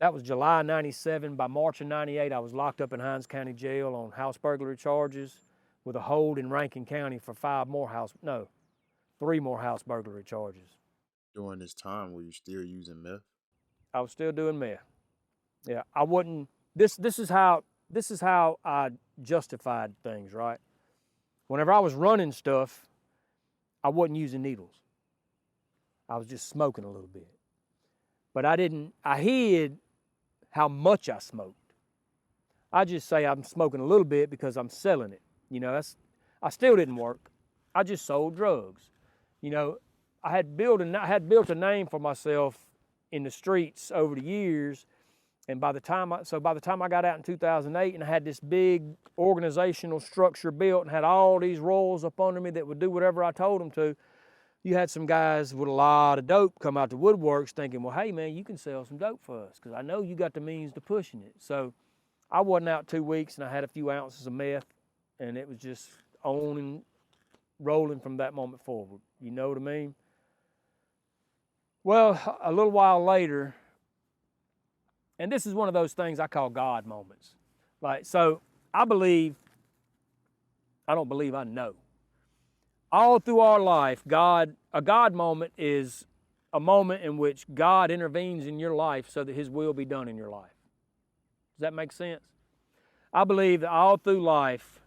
That was July '97. By March of '98, I was locked up in Hinds County Jail on house burglary charges with a hold in Rankin County for 3 more house burglary charges. During this time, were you still using meth? I was still doing meth. Yeah, I wouldn't. This is how I justified things, right? Whenever I was running stuff, I wasn't using needles. I was just smoking a little bit. But I hid how much I smoked. I just say I'm smoking a little bit because I'm selling it. I still didn't work. I just sold drugs. I had built a name for myself in the streets over the years. And by the time I got out in 2008 and I had this big organizational structure built and had all these roles up under me that would do whatever I told them to, you had some guys with a lot of dope come out the woodworks thinking, well, hey, man, you can sell some dope for us because I know you got the means to pushing it. So I wasn't out 2 weeks and I had a few ounces of meth, and it was just on and rolling from that moment forward. You know what I mean? Well, a little while later, and this is one of those things I call God moments. So I know. All through our life, a God moment is a moment in which God intervenes in your life so that his will be done in your life. Does that make sense? I believe that all through life,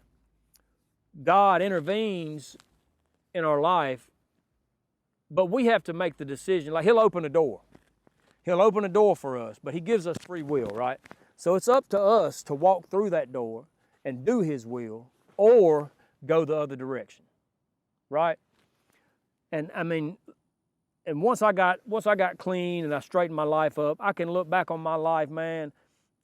God intervenes in our life, but we have to make the decision. Like, he'll open a door. He'll open a door for us, but he gives us free will, right? So it's up to us to walk through that door and do his will or go the other direction, right? And once I got clean and I straightened my life up, I can look back on my life, man,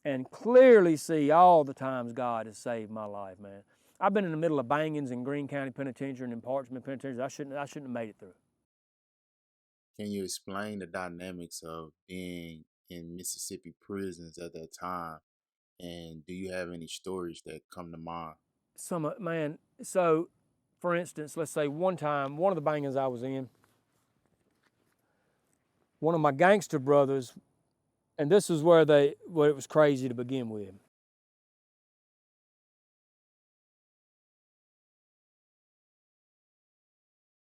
and clearly see all the times God has saved my life, man. I've been in the middle of bangings in Greene County Penitentiary and in Parchment Penitentiary. I shouldn't have made it through. Can you explain the dynamics of being in Mississippi prisons at that time? And do you have any stories that come to mind? So for instance, let's say one time, one of the bangings I was in, one of my gangster brothers, and this is where it was crazy to begin with.